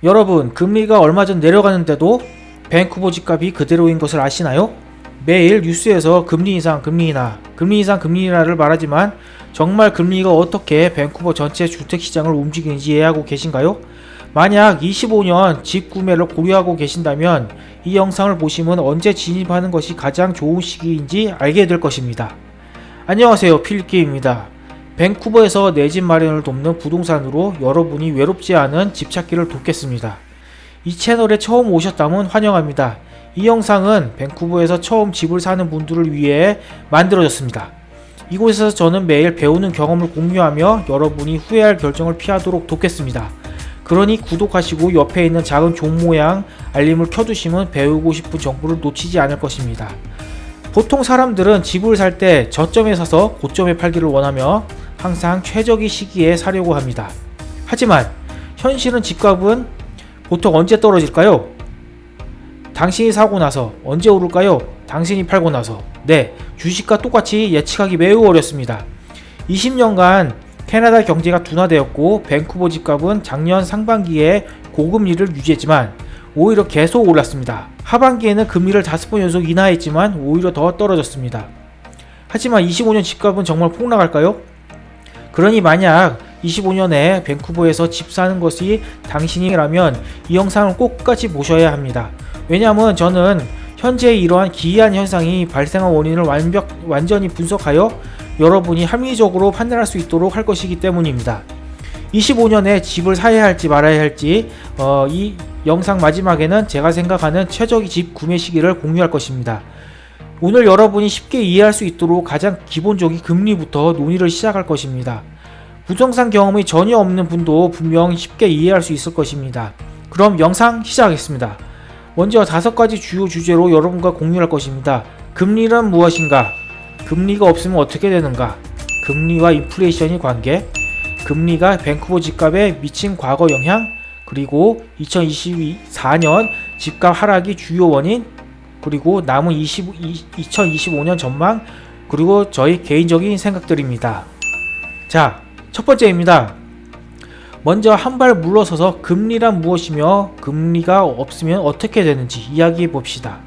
여러분, 금리가 얼마 전 내려가는데도 밴쿠버 집값이 그대로인 것을 아시나요? 매일 뉴스에서 금리 인상, 금리 인하, 금리 인상, 금리 인하를 말하지만 정말 금리가 어떻게 밴쿠버 전체 주택시장을 움직이는지 이해하고 계신가요? 만약 25년 집 구매를 고려하고 계신다면 이 영상을 보시면 언제 진입하는 것이 가장 좋은 시기인지 알게 될 것입니다. 안녕하세요, 필립입니다. 밴쿠버에서 내 집 마련을 돕는 부동산으로 여러분이 외롭지 않은 집 찾기를 돕겠습니다. 이 채널에 처음 오셨다면 환영합니다. 이 영상은 밴쿠버에서 처음 집을 사는 분들을 위해 만들어졌습니다. 이곳에서 저는 매일 배우는 경험을 공유하며 여러분이 후회할 결정을 피하도록 돕겠습니다. 그러니 구독하시고 옆에 있는 작은 종 모양 알림을 켜두시면 배우고 싶은 정보를 놓치지 않을 것입니다. 보통 사람들은 집을 살 때 저점에 사서 고점에 팔기를 원하며 항상 최적의 시기에 사려고 합니다. 하지만 현실은 집값은 보통 언제 떨어질까요? 당신이 사고 나서. 언제 오를까요? 당신이 팔고 나서. 네, 주식과 똑같이 예측하기 매우 어렵습니다. 20년간 캐나다 경제가 둔화되었고 밴쿠버 집값은 작년 상반기에 고금리를 유지했지만 오히려 계속 올랐습니다. 하반기에는 금리를 5번 연속 인하했지만 오히려 더 떨어졌습니다. 하지만 25년 집값은 정말 폭락할까요? 그러니 만약 25년에 밴쿠버에서 집 사는 것이 당신이라면 이 영상을 꼭 끝까지 보셔야 합니다. 왜냐하면 저는 현재 이러한 기이한 현상이 발생한 원인을 완전히 분석하여 여러분이 합리적으로 판단할 수 있도록 할 것이기 때문입니다. 25년에 집을 사야 할지 말아야 할지 이 영상 마지막에는 제가 생각하는 최적의 집 구매 시기를 공유할 것입니다. 오늘 여러분이 쉽게 이해할 수 있도록 가장 기본적인 금리부터 논의를 시작할 것입니다. 부동산 경험이 전혀 없는 분도 분명 쉽게 이해할 수 있을 것입니다. 그럼 영상 시작하겠습니다. 먼저 5가지 주요 주제로 여러분과 공유할 것입니다. 금리란 무엇인가? 금리가 없으면 어떻게 되는가? 금리와 인플레이션의 관계, 금리가 밴쿠버 집값에 미친 과거 영향, 그리고 2024년 집값 하락이 주요 원인, 그리고 남은 2025년 전망, 그리고 저희 개인적인 생각들입니다. 자, 첫 번째입니다. 먼저 한 발 물러서서 금리란 무엇이며 금리가 없으면 어떻게 되는지 이야기해 봅시다.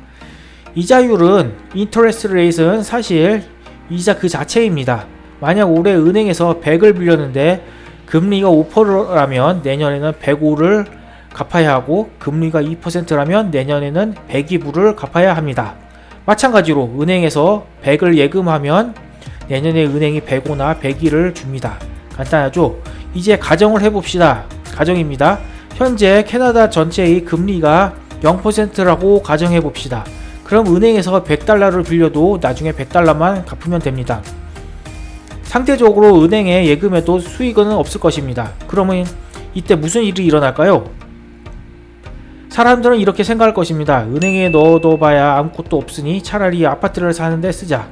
이자율은 interest rate은 사실 이자 그 자체입니다. 만약 올해 은행에서 100을 빌렸는데 금리가 5%라면 내년에는 105를 갚아야 하고 금리가 2%라면 내년에는 102불을 갚아야 합니다. 마찬가지로 은행에서 100을 예금하면 내년에 은행이 105나 102를 줍니다. 간단하죠? 이제 가정을 해봅시다. 가정입니다. 현재 캐나다 전체의 금리가 0%라고 가정해봅시다. 그럼 은행에서 100달러를 빌려도 나중에 100달러만 갚으면 됩니다. 상대적으로 은행에 예금해도 수익은 없을 것입니다. 그러면 이때 무슨 일이 일어날까요? 사람들은 이렇게 생각할 것입니다. 은행에 넣어둬봐야 아무것도 없으니 차라리 아파트를 사는데 쓰자.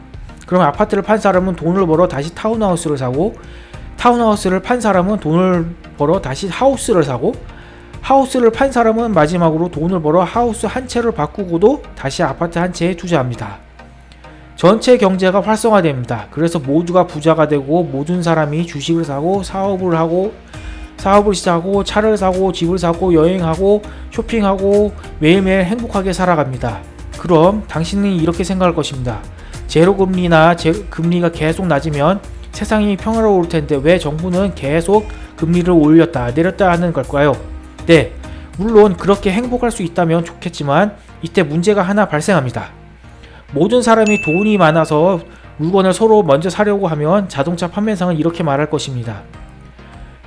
그러면 아파트를 판 사람은 돈을 벌어 다시 타운하우스를 사고, 타운하우스를 판 사람은 돈을 벌어 다시 하우스를 사고, 하우스를 판 사람은 마지막으로 돈을 벌어 하우스 한 채를 바꾸고도 다시 아파트 한 채에 투자합니다. 전체 경제가 활성화됩니다. 그래서 모두가 부자가 되고 모든 사람이 주식을 사고 사업을 시작하고 차를 사고 집을 사고 여행하고 쇼핑하고 매일매일 행복하게 살아갑니다. 그럼 당신은 이렇게 생각할 것입니다. 제로금리나 금리가 계속 낮으면 세상이 평화로울 텐데 왜 정부는 계속 금리를 올렸다 내렸다 하는 걸까요? 네, 물론 그렇게 행복할 수 있다면 좋겠지만 이때 문제가 하나 발생합니다. 모든 사람이 돈이 많아서 물건을 서로 먼저 사려고 하면 자동차 판매상은 이렇게 말할 것입니다.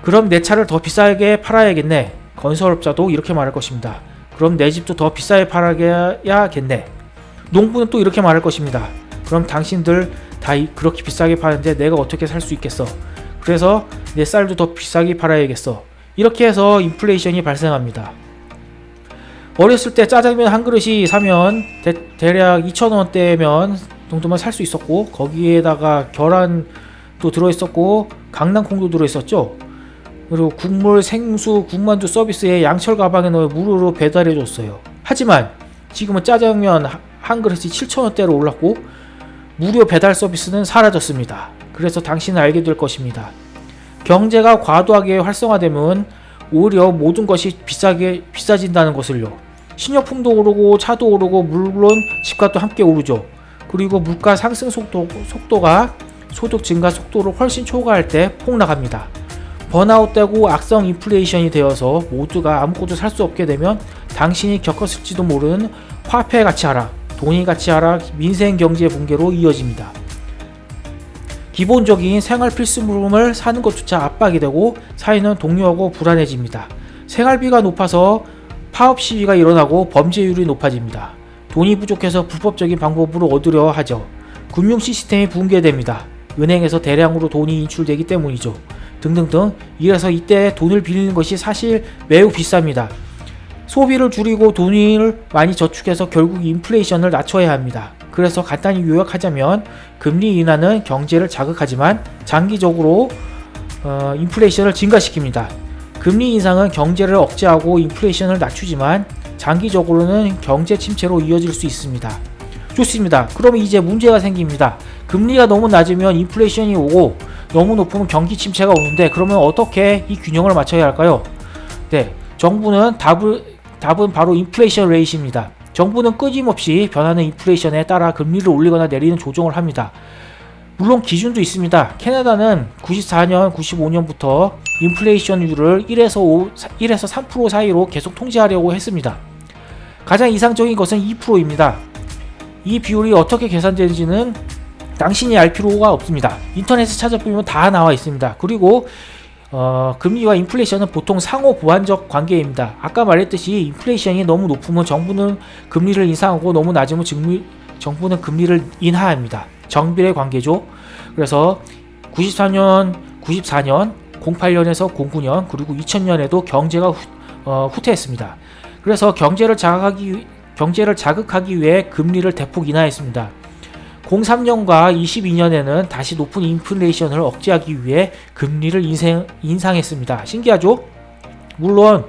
그럼 내 차를 더 비싸게 팔아야겠네. 건설업자도 이렇게 말할 것입니다. 그럼 내 집도 더 비싸게 팔아야겠네. 농부는 또 이렇게 말할 것입니다. 그럼 당신들 다 그렇게 비싸게 파는데 내가 어떻게 살 수 있겠어? 그래서 내 쌀도 더 비싸게 팔아야겠어. 이렇게 해서 인플레이션이 발생합니다. 어렸을 때 짜장면 한 그릇이 사면 대략 2,000원대면 정도만 살 수 있었고 거기에다가 계란도 들어있었고 강낭콩도 들어있었죠. 그리고 국물, 생수, 군만두 서비스에 양철 가방에 넣어 무료로 배달해줬어요. 하지만 지금은 짜장면 한 그릇이 7,000원대로 올랐고 무료 배달 서비스는 사라졌습니다. 그래서 당신은 알게 될 것입니다. 경제가 과도하게 활성화되면 오히려 모든 것이 비싸진다는 것을요. 식료품도 오르고 차도 오르고 물론 집값도 함께 오르죠. 그리고 물가 상승 속도가 소득 증가 속도를 훨씬 초과할 때 폭락합니다. 번아웃되고 악성 인플레이션이 되어서 모두가 아무것도 살 수 없게 되면 당신이 겪었을지도 모르는 화폐 가치 하락, 돈이 가치 하락, 민생 경제 붕괴로 이어집니다. 기본적인 생활 필수품을 사는 것조차 압박이 되고 사회는 동요하고 불안해집니다. 생활비가 높아서 파업 시위가 일어나고 범죄율이 높아집니다. 돈이 부족해서 불법적인 방법으로 얻으려 하죠. 금융 시스템이 붕괴됩니다. 은행에서 대량으로 돈이 인출되기 때문이죠. 등등등. 이래서 이때 돈을 빌리는 것이 사실 매우 비쌉니다. 소비를 줄이고 돈을 많이 저축해서 결국 인플레이션을 낮춰야 합니다. 그래서 간단히 요약하자면 금리 인하는 경제를 자극하지만 장기적으로 인플레이션을 증가시킵니다. 금리 인상은 경제를 억제하고 인플레이션을 낮추지만 장기적으로는 경제 침체로 이어질 수 있습니다. 좋습니다. 그럼 이제 문제가 생깁니다. 금리가 너무 낮으면 인플레이션이 오고 너무 높으면 경기 침체가 오는데 그러면 어떻게 이 균형을 맞춰야 할까요? 네, 정부는 답은 바로 인플레이션 레이트입니다. 정부는 끊임없이 변하는 인플레이션에 따라 금리를 올리거나 내리는 조정을 합니다. 물론 기준도 있습니다. 캐나다는 94년, 95년부터 인플레이션율을 1에서 3% 사이로 계속 통제하려고 했습니다. 가장 이상적인 것은 2%입니다. 이 비율이 어떻게 계산되는지는 당신이 알 필요가 없습니다. 인터넷에 찾아보면 다 나와 있습니다. 그리고 금리와 인플레이션은 보통 상호 보완적 관계입니다. 아까 말했듯이 인플레이션이 너무 높으면 정부는 금리를 인상하고 너무 낮으면 정부는 금리를 인하합니다. 정비례 관계죠. 그래서 94년, 08년에서 09년 그리고 2000년에도 경제가 후퇴했습니다. 그래서 경제를 자극하기 위해 금리를 대폭 인하했습니다. 03년과 22년에는 다시 높은 인플레이션을 억제하기 위해 금리를 인상했습니다. 신기하죠? 물론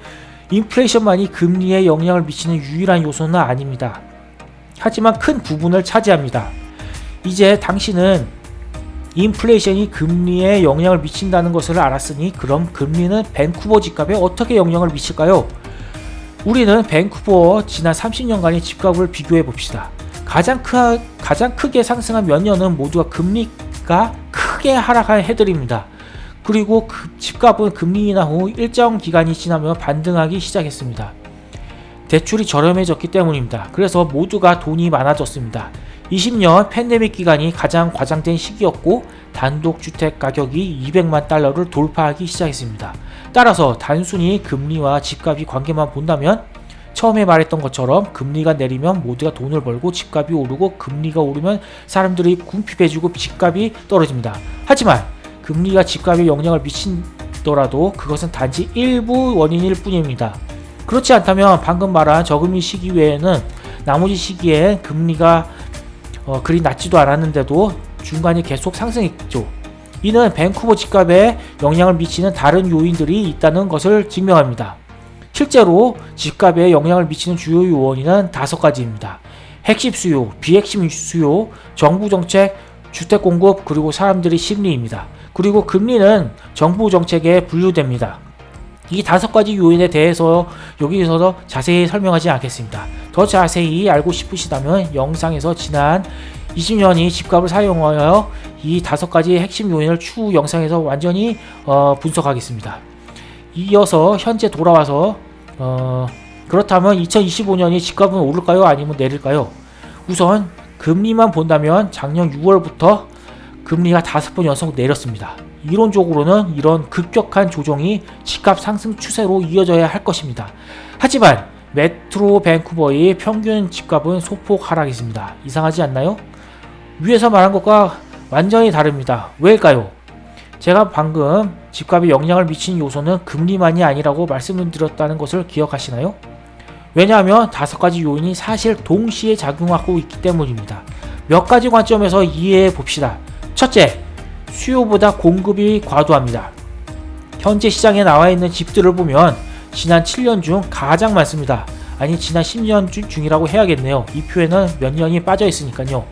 인플레이션만이 금리에 영향을 미치는 유일한 요소는 아닙니다. 하지만 큰 부분을 차지합니다. 이제 당신은 인플레이션이 금리에 영향을 미친다는 것을 알았으니 그럼 금리는 밴쿠버 집값에 어떻게 영향을 미칠까요? 우리는 밴쿠버 지난 30년간의 집값을 비교해 봅시다. 가장 크게 상승한 몇 년은 모두가 금리가 크게 하락한 해들입니다. 그리고 집값은 금리 인하 후 일정 기간이 지나면 반등하기 시작했습니다. 대출이 저렴해졌기 때문입니다. 그래서 모두가 돈이 많아졌습니다. 20년 팬데믹 기간이 가장 과장된 시기였고 단독주택 가격이 200만 달러를 돌파하기 시작했습니다. 따라서 단순히 금리와 집값이 관계만 본다면 처음에 말했던 것처럼 금리가 내리면 모두가 돈을 벌고 집값이 오르고 금리가 오르면 사람들이 궁핍해지고 집값이 떨어집니다. 하지만 금리가 집값에 영향을 미치더라도 그것은 단지 일부 원인일 뿐입니다. 그렇지 않다면 방금 말한 저금리 시기 외에는 나머지 시기엔 금리가 그리 낮지도 않았는데도 중간에 계속 상승했죠. 이는 밴쿠버 집값에 영향을 미치는 다른 요인들이 있다는 것을 증명합니다. 실제로 집값에 영향을 미치는 주요 요인은 5가지입니다. 핵심 수요, 비핵심 수요, 정부 정책, 주택 공급, 그리고 사람들의 심리입니다. 그리고 금리는 정부 정책에 분류됩니다. 이 5가지 요인에 대해서 여기서 자세히 설명하지 않겠습니다. 더 자세히 알고 싶으시다면 영상에서 지난 20년이 집값을 사용하여 이 5가지 핵심 요인을 추후 영상에서 완전히 분석하겠습니다. 이어서 현재 돌아와서 그렇다면 2025년이 집값은 오를까요? 아니면 내릴까요? 우선 금리만 본다면 작년 6월부터 금리가 5번 연속 내렸습니다. 이론적으로는 이런 급격한 조정이 집값 상승 추세로 이어져야 할 것입니다. 하지만 메트로 밴쿠버의 평균 집값은 소폭 하락했습니다. 이상하지 않나요? 위에서 말한 것과 완전히 다릅니다. 왜일까요? 제가 방금 집값에 영향을 미치는 요소는 금리만이 아니라고 말씀을 드렸다는 것을 기억하시나요? 왜냐하면 5가지 요인이 사실 동시에 작용하고 있기 때문입니다. 몇 가지 관점에서 이해해 봅시다. 첫째, 수요보다 공급이 과도합니다. 현재 시장에 나와 있는 집들을 보면 지난 7년 중 가장 많습니다. 아니 지난 10년 중이라고 해야겠네요. 이 표에는 몇 년이 빠져 있으니까요.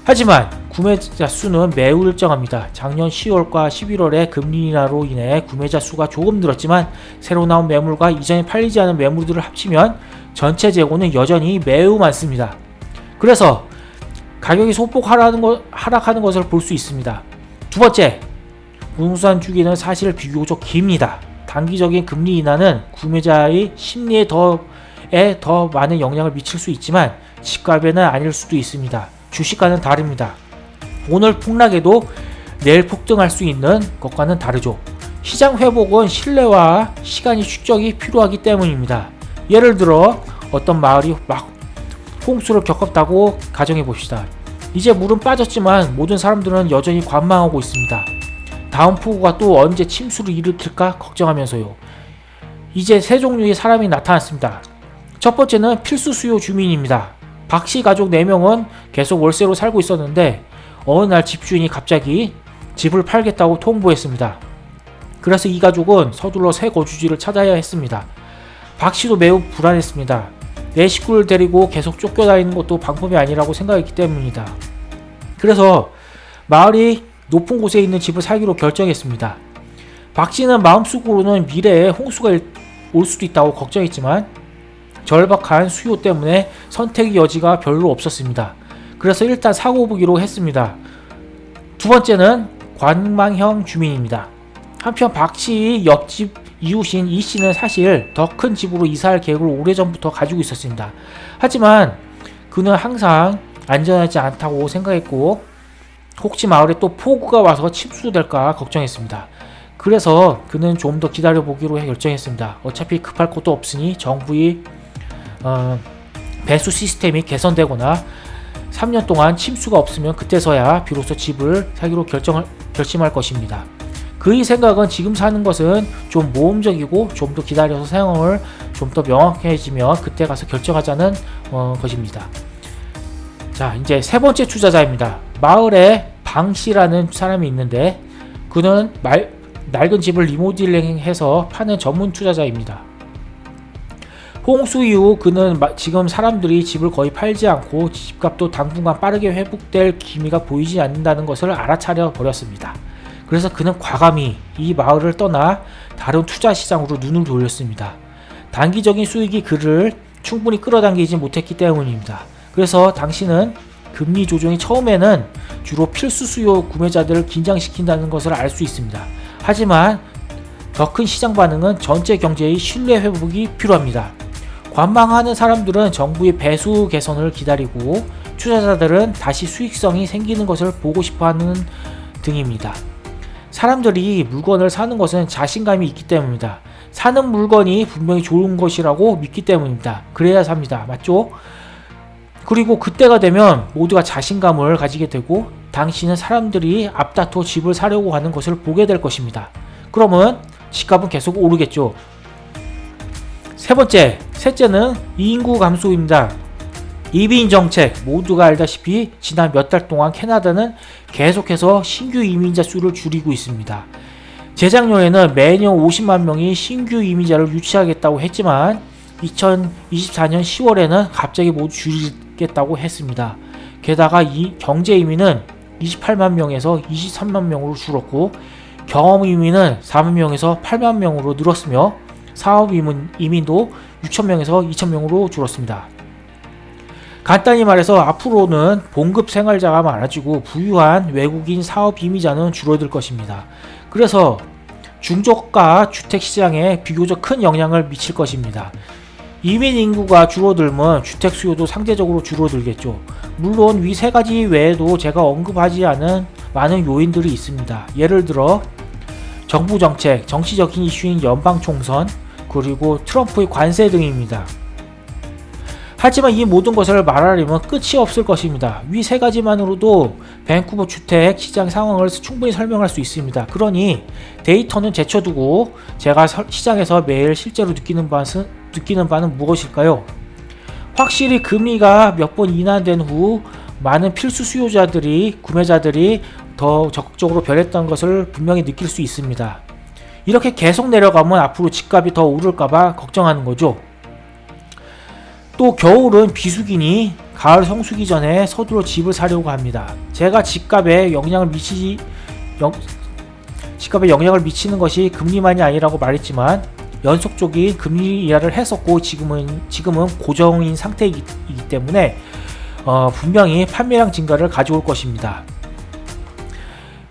하지만 구매자 수는 매우 일정합니다. 작년 10월과 11월에 금리 인하로 인해 구매자 수가 조금 늘었지만 새로 나온 매물과 이전에 팔리지 않은 매물들을 합치면 전체 재고는 여전히 매우 많습니다. 그래서 가격이 소폭 하락하는 것을 볼 수 있습니다. 두 번째, 부동산 주기는 사실 비교적 깁니다. 단기적인 금리 인하는 구매자의 심리에 더 많은 영향을 미칠 수 있지만 집값에는 아닐 수도 있습니다. 주식과는 다릅니다. 오늘 폭락해도 내일 폭등할 수 있는 것과는 다르죠. 시장 회복은 신뢰와 시간이 축적이 필요하기 때문입니다. 예를 들어 어떤 마을이 막 홍수를 겪었다고 가정해 봅시다. 이제 물은 빠졌지만 모든 사람들은 여전히 관망하고 있습니다. 다음 폭우가 또 언제 침수를 일으킬까 걱정하면서요. 이제 세 종류의 사람이 나타났습니다. 첫 번째는 필수 수요 주민입니다. 박씨 가족 4명은 계속 월세로 살고 있었는데 어느 날 집주인이 갑자기 집을 팔겠다고 통보했습니다. 그래서 이 가족은 서둘러 새 거주지를 찾아야 했습니다. 박씨도 매우 불안했습니다. 내 식구를 데리고 계속 쫓겨다니는 것도 방법이 아니라고 생각했기 때문입니다. 그래서 마을이 높은 곳에 있는 집을 사기로 결정했습니다. 박씨는 마음속으로는 미래에 홍수가 올 수도 있다고 걱정했지만 절박한 수요 때문에 선택의 여지가 별로 없었습니다. 그래서 일단 사고 보기로 했습니다. 두 번째는 관망형 주민입니다. 한편 박씨의 옆집 이웃인 이씨는 사실 더 큰 집으로 이사할 계획을 오래전부터 가지고 있었습니다. 하지만 그는 항상 안전하지 않다고 생각했고 혹시 마을에 또 폭우가 와서 침수될까 걱정했습니다. 그래서 그는 좀 더 기다려보기로 결정했습니다. 어차피 급할 것도 없으니 정부의 배수 시스템이 개선되거나 3년 동안 침수가 없으면 그때서야 비로소 집을 사기로 결심할 것입니다. 그의 생각은 지금 사는 것은 좀 모험적이고 좀 더 기다려서 상황을 좀 더 명확해지면 그때 가서 결정하자는 것입니다. 자, 이제 세 번째 투자자입니다. 마을에 방씨라는 사람이 있는데 그는 낡은 집을 리모델링해서 파는 전문 투자자입니다. 홍수 이후 그는 지금 사람들이 집을 거의 팔지 않고 집값도 당분간 빠르게 회복될 기미가 보이지 않는다는 것을 알아차려 버렸습니다. 그래서 그는 과감히 이 마을을 떠나 다른 투자 시장으로 눈을 돌렸습니다. 단기적인 수익이 그를 충분히 끌어당기지 못했기 때문입니다. 그래서 당신은 금리 조정이 처음에는 주로 필수 수요 구매자들을 긴장시킨다는 것을 알 수 있습니다. 하지만 더 큰 시장 반응은 전체 경제의 신뢰 회복이 필요합니다. 관망하는 사람들은 정부의 배수 개선을 기다리고 투자자들은 다시 수익성이 생기는 것을 보고 싶어하는 등입니다. 사람들이 물건을 사는 것은 자신감이 있기 때문입니다. 사는 물건이 분명히 좋은 것이라고 믿기 때문입니다. 그래야 삽니다. 맞죠? 그리고 그때가 되면 모두가 자신감을 가지게 되고 당신은 사람들이 앞다퉈 집을 사려고 하는 것을 보게 될 것입니다. 그러면 집값은 계속 오르겠죠. 셋째는 인구 감소입니다. 이민 정책, 모두가 알다시피 지난 몇 달 동안 캐나다는 계속해서 신규 이민자 수를 줄이고 있습니다. 재작년에는 매년 50만 명이 신규 이민자를 유치하겠다고 했지만 2024년 10월에는 갑자기 모두 줄이겠다고 했습니다. 게다가 이 경제 이민은 28만 명에서 23만 명으로 줄었고 경험 이민은 4만 명에서 8만 명으로 늘었으며 사업 이민도 6천 명에서 2천 명으로 줄었습니다. 간단히 말해서 앞으로는 봉급 생활자가 많아지고 부유한 외국인 사업 이민자는 줄어들 것입니다. 그래서 중저가 주택 시장에 비교적 큰 영향을 미칠 것입니다. 이민 인구가 줄어들면 주택 수요도 상대적으로 줄어들겠죠. 물론 위 세 가지 외에도 제가 언급하지 않은 많은 요인들이 있습니다. 예를 들어 정부 정책, 정치적인 이슈인 연방 총선, 그리고 트럼프의 관세 등입니다. 하지만 이 모든 것을 말하려면 끝이 없을 것입니다. 위 세 가지만으로도 밴쿠버 주택 시장 상황을 충분히 설명할 수 있습니다. 그러니 데이터는 제쳐두고 제가 시장에서 매일 실제로 느끼는 바는 무엇일까요? 확실히 금리가 몇 번 인하된 후 많은 필수 수요자들이 구매자들이 더 적극적으로 변했던 것을 분명히 느낄 수 있습니다. 이렇게 계속 내려가면 앞으로 집값이 더 오를까봐 걱정하는 거죠. 또 겨울은 비수기니 가을 성수기 전에 서둘러 집을 사려고 합니다. 제가 집값에 영향을 미치는 것이 금리만이 아니라고 말했지만 연속적인 금리 인하를 했었고 지금은 고정인 상태이기 때문에 분명히 판매량 증가를 가져올 것입니다.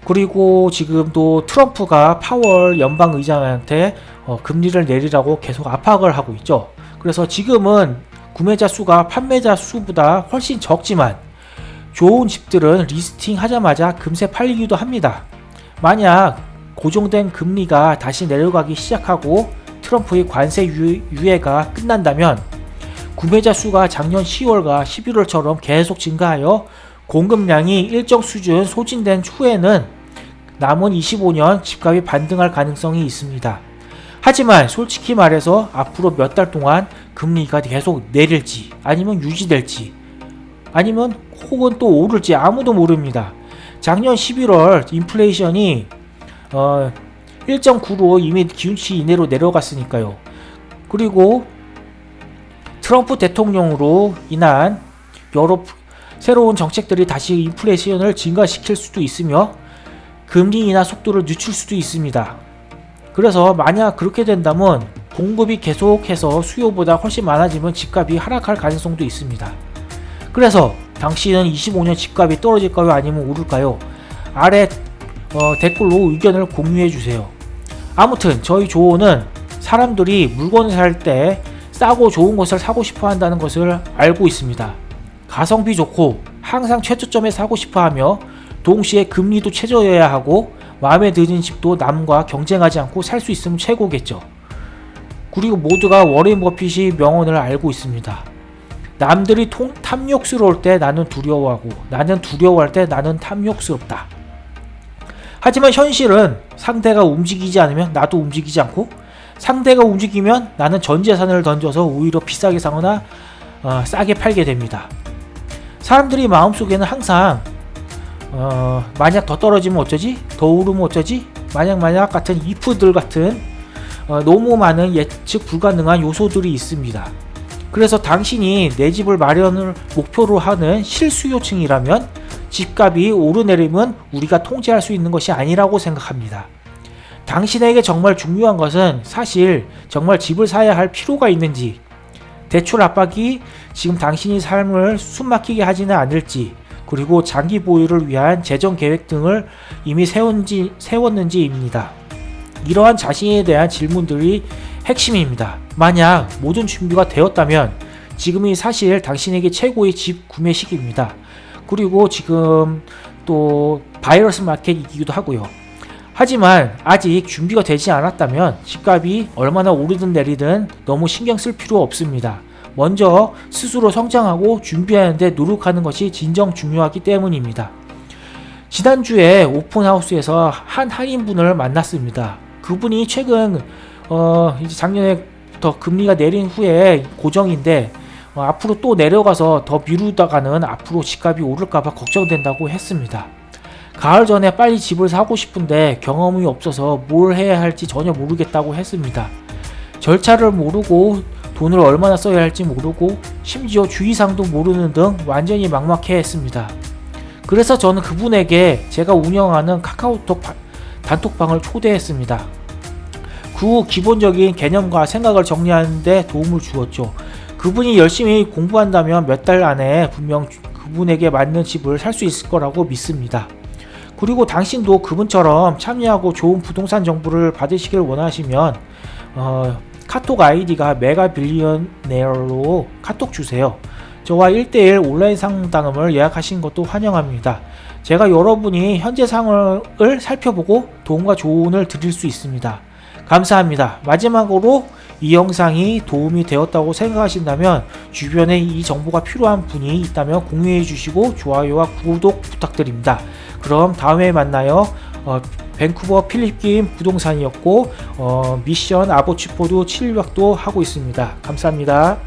그리고 지금 또 트럼프가 파월 연방의장한테 금리를 내리라고 계속 압박을 하고 있죠. 그래서 지금은 구매자 수가 판매자 수보다 훨씬 적지만 좋은 집들은 리스팅 하자마자 금세 팔리기도 합니다. 만약 고정된 금리가 다시 내려가기 시작하고 트럼프의 관세 유예가 끝난다면 구매자 수가 작년 10월과 11월처럼 계속 증가하여 공급량이 일정 수준 소진된 후에는 남은 25년 집값이 반등할 가능성이 있습니다. 하지만 솔직히 말해서 앞으로 몇 달 동안 금리가 계속 내릴지 아니면 유지될지 아니면 혹은 또 오를지 아무도 모릅니다. 작년 11월 인플레이션이 1.9로 이미 기준치 이내로 내려갔으니까요. 그리고 트럼프 대통령으로 인한 여러 새로운 정책들이 다시 인플레이션을 증가시킬 수도 있으며 금리 인하 속도를 늦출 수도 있습니다. 그래서 만약 그렇게 된다면 공급이 계속해서 수요보다 훨씬 많아지면 집값이 하락할 가능성도 있습니다. 그래서 당신은 25년 집값이 떨어질까요? 아니면 오를까요? 아래 댓글로 의견을 공유해 주세요. 아무튼 저희 조언은 사람들이 물건을 살 때 싸고 좋은 것을 사고 싶어 한다는 것을 알고 있습니다. 가성비 좋고 항상 최저점에 사고 싶어 하며 동시에 금리도 최저여야 하고 마음에 드는 집도 남과 경쟁하지 않고 살 수 있으면 최고겠죠. 그리고 모두가 워렌 버핏이 명언을 알고 있습니다. 남들이 탐욕스러울 때 나는 두려워하고 나는 두려워할 때 나는 탐욕스럽다. 하지만 현실은 상대가 움직이지 않으면 나도 움직이지 않고 상대가 움직이면 나는 전 재산을 던져서 오히려 비싸게 사거나 싸게 팔게 됩니다. 사람들이 마음속에는 항상 만약 더 떨어지면 어쩌지? 더 오르면 어쩌지? 만약 같은 if들 같은 너무 많은 예측 불가능한 요소들이 있습니다. 그래서 당신이 내 집을 마련을 목표로 하는 실수요층이라면 집값이 오르내리면 우리가 통제할 수 있는 것이 아니라고 생각합니다. 당신에게 정말 중요한 것은 사실 정말 집을 사야 할 필요가 있는지, 대출 압박이 지금 당신의 삶을 숨막히게 하지는 않을지, 그리고 장기 보유를 위한 재정 계획 등을 이미 세웠는지입니다. 이러한 자신에 대한 질문들이 핵심입니다. 만약 모든 준비가 되었다면 지금이 사실 당신에게 최고의 집 구매 시기입니다. 그리고 지금 또 바이러스 마켓이기도 하고요. 하지만 아직 준비가 되지 않았다면 집값이 얼마나 오르든 내리든 너무 신경 쓸 필요 없습니다. 먼저 스스로 성장하고 준비하는데 노력하는 것이 진정 중요하기 때문입니다. 지난주에 오픈하우스에서 한 한인분을 만났습니다. 그분이 최근 이제 작년에부터 금리가 내린 후에 고정인데 앞으로 또 내려가서 더 미루다가는 앞으로 집값이 오를까봐 걱정된다고 했습니다. 가을 전에 빨리 집을 사고 싶은데 경험이 없어서 뭘 해야 할지 전혀 모르겠다고 했습니다. 절차를 모르고 돈을 얼마나 써야 할지 모르고 심지어 주의사항도 모르는 등 완전히 막막해 했습니다. 그래서 저는 그분에게 제가 운영하는 카카오톡 단톡방을 초대했습니다. 그 후 기본적인 개념과 생각을 정리하는 데 도움을 주었죠. 그분이 열심히 공부한다면 몇 달 안에 분명 그분에게 맞는 집을 살 수 있을 거라고 믿습니다. 그리고 당신도 그분처럼 참여하고 좋은 부동산 정보를 받으시길 원하시면 카톡 아이디가 메가빌리언네어로 카톡 주세요. 저와 1대1 온라인 상담을 예약하신 것도 환영합니다. 제가 여러분이 현재 상황을 살펴보고 도움과 조언을 드릴 수 있습니다. 감사합니다. 마지막으로 이 영상이 도움이 되었다고 생각하신다면 주변에 이 정보가 필요한 분이 있다면 공유해 주시고 좋아요와 구독 부탁드립니다. 그럼 다음에 만나요. 밴쿠버 필립김 부동산이었고 미션 아보치포드 700도 하고 있습니다. 감사합니다.